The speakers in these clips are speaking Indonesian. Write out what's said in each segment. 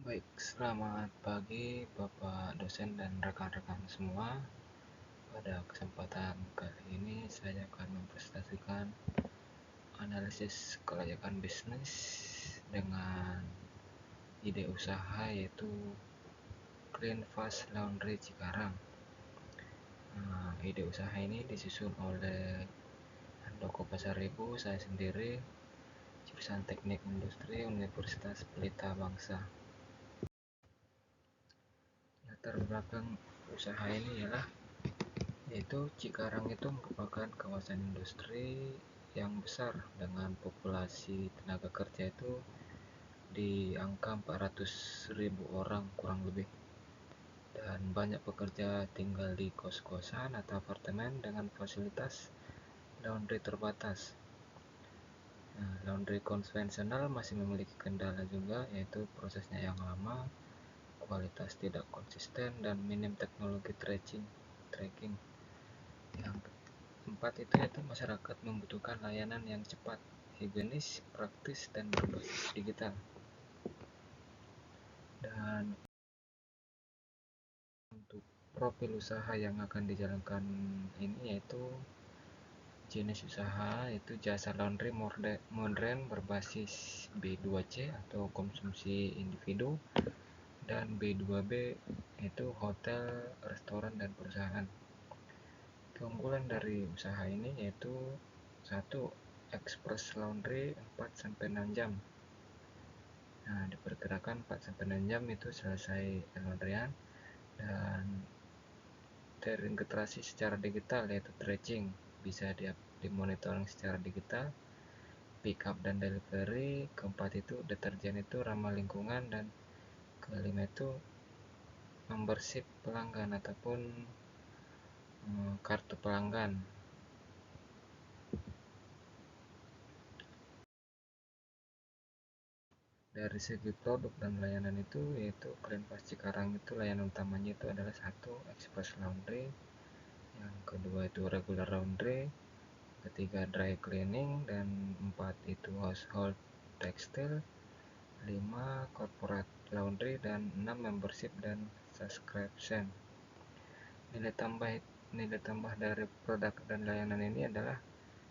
Baik, selamat pagi Bapak dosen dan rekan-rekan semua. Pada kesempatan kali ini saya akan mempresentasikan analisis kelayakan bisnis dengan ide usaha yaitu Clean Fast Laundry Cikarang. Ide usaha ini disusun oleh Handoko Pasaribu, saya sendiri, jurusan Teknik Industri Universitas Pelita Bangsa. Latar belakang usaha ini ialah yaitu Cikarang itu merupakan kawasan industri yang besar dengan populasi tenaga kerja itu di angka 400.000 orang kurang lebih, dan banyak pekerja tinggal di kos-kosan atau apartemen dengan fasilitas laundry terbatas. Laundry konvensional masih memiliki kendala juga, yaitu prosesnya yang lama, kualitas tidak konsisten, dan minim teknologi tracking. Yang keempat itu yaitu masyarakat membutuhkan layanan yang cepat, higienis, praktis, dan berbasis digital. Dan untuk profil usaha yang akan dijalankan ini yaitu jenis usaha yaitu jasa laundry modern berbasis B2C atau konsumsi individu, dan B2B yaitu hotel, restoran, dan perusahaan. Keunggulan dari usaha ini yaitu 1. Express laundry 4-6 jam. Diperkirakan 4-6 jam itu selesai laundryan, dan terintegrasi secara digital yaitu tracking, bisa dimonitoring secara digital, pick up dan delivery. Keempat itu deterjen itu ramah lingkungan, dan kelima itu membership pelanggan ataupun kartu pelanggan. Dari segi produk dan layanan itu yaitu Clean Fast Cikarang itu layanan utamanya itu adalah 1. Express laundry, yang kedua itu regular laundry, ketiga dry cleaning, dan 4 itu household textile, 5 corporate laundry, dan 6 membership dan subscription. Nilai tambah dari produk dan layanan ini adalah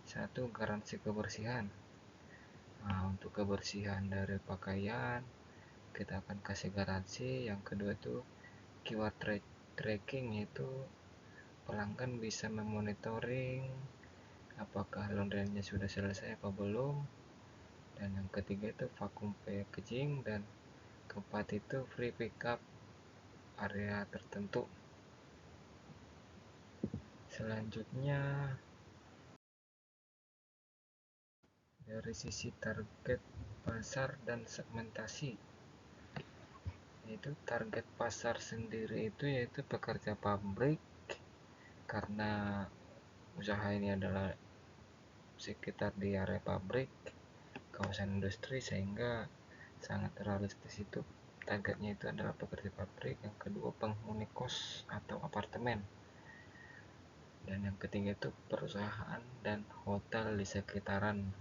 1. Garansi kebersihan. Untuk kebersihan dari pakaian kita akan kasih garansi. Yang kedua itu keyword tracking, yaitu pelanggan bisa memonitoring apakah laundrynya sudah selesai apa belum. Dan yang ketiga itu vacuum packaging, dan keempat itu free pickup area tertentu. Selanjutnya dari sisi target pasar dan segmentasi, yaitu target pasar sendiri itu yaitu pekerja pabrik, karena usaha ini adalah sekitar di area pabrik, kawasan industri, sehingga sangat realistis itu targetnya itu adalah pekerja pabrik. Yang kedua penghuni kos atau apartemen, dan yang ketiga itu perusahaan dan hotel di sekitaran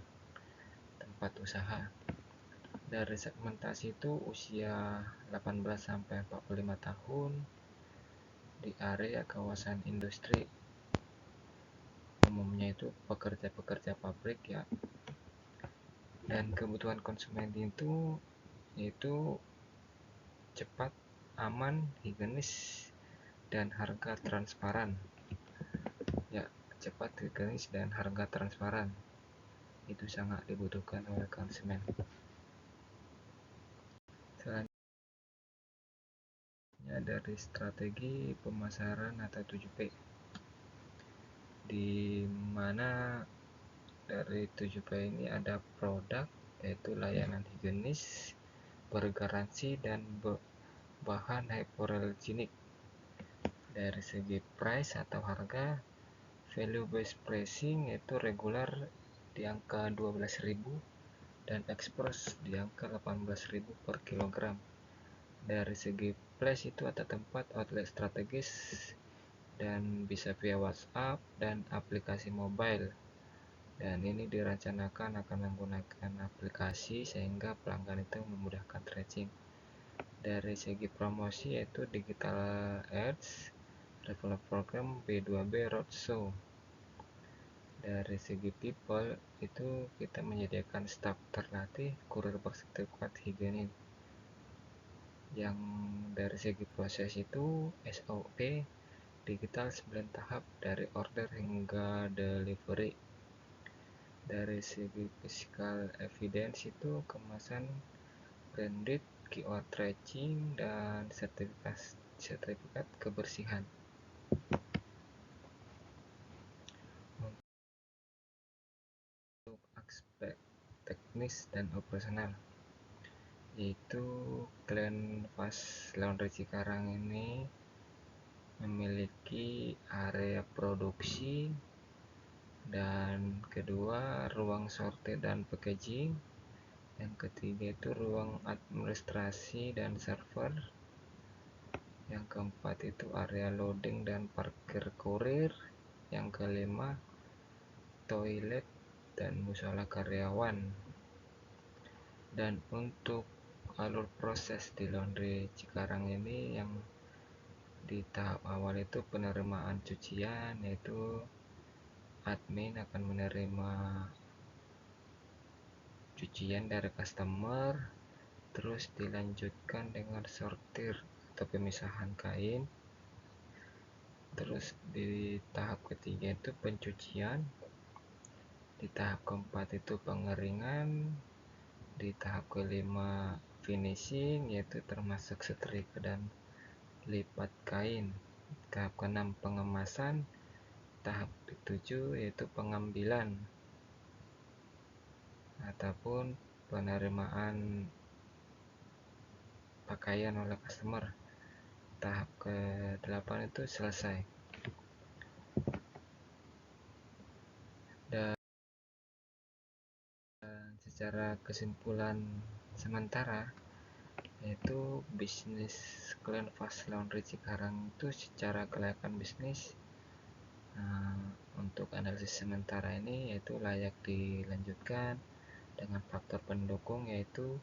tempat usaha. Dari segmentasi itu usia 18-45 tahun di area kawasan industri, umumnya itu pekerja-pekerja pabrik ya. Dan kebutuhan konsumen itu yaitu cepat, aman, higienis, dan harga transparan. Ya, cepat, higienis, dan harga transparan itu sangat dibutuhkan oleh konsumen. Selanjutnya dari strategi pemasaran atau 7P, di mana dari 7P ini ada produk yaitu layanan higienis, bergaransi, dan bahan hypoallergenic. Dari segi price atau harga, value based pricing yaitu regular di angka 12.000 dan express di angka 18.000 per kilogram. Dari segi place itu ada tempat outlet strategis dan bisa via WhatsApp dan aplikasi mobile. Dan ini direncanakan akan menggunakan aplikasi sehingga pelanggan itu memudahkan tracing. Dari segi promosi yaitu digital ads, referral program, B2B roadshow. Dari segi people itu kita menyediakan staf terlatih, kurir bersertifikat higienis. Yang dari segi proses itu SOP digital 9 tahap dari order hingga delivery. Dari segi physical evidence itu kemasan branded, QR tracking, dan sertifikat kebersihan. Untuk aspek teknis dan operasional, yaitu Clean Fast Laundry Cikarang ini memiliki area produksi, dan kedua ruang sortir dan packaging, yang ketiga itu ruang administrasi dan server, yang keempat itu area loading dan parkir kurir, yang kelima toilet dan musola karyawan. Dan untuk alur proses di laundry Cikarang ini, yang di tahap awal itu penerimaan cucian, yaitu admin akan menerima cucian dari customer, terus dilanjutkan dengan sortir atau pemisahan kain. Terus di tahap ketiga itu pencucian, di tahap keempat itu pengeringan, di tahap kelima finishing, yaitu termasuk setrika dan lipat kain. Tahap keenam pengemasan, tahap ketujuh yaitu pengambilan ataupun penerimaan pakaian oleh customer. Tahap ke-8 itu selesai. Dan secara kesimpulan sementara, yaitu bisnis Clean Fast Laundry Cikarang itu secara kelayakan bisnis, untuk analisis sementara ini yaitu layak dilanjutkan dengan faktor pendukung, yaitu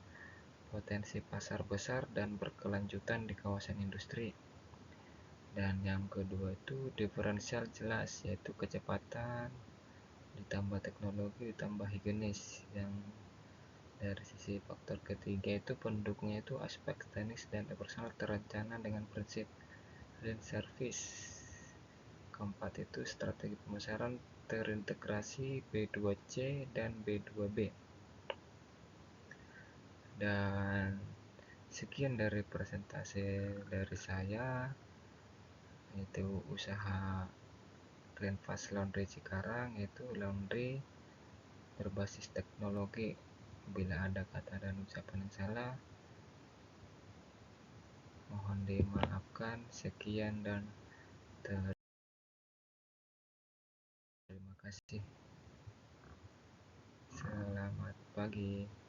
potensi pasar besar dan berkelanjutan di kawasan industri. Dan yang kedua itu diferensial jelas, yaitu kecepatan ditambah teknologi ditambah higienis. Yang dari sisi faktor ketiga itu pendukungnya itu aspek teknis dan operasional terencana dengan prinsip lean service. Keempat itu strategi pemasaran terintegrasi B2C dan B2B. Dan sekian dari presentasi dari saya, yaitu usaha Clean Fast Laundry Cikarang, yaitu laundry berbasis teknologi. Bila ada kata dan ucapan yang salah, mohon dimaafkan. Sekian dan terima kasih. Selamat pagi.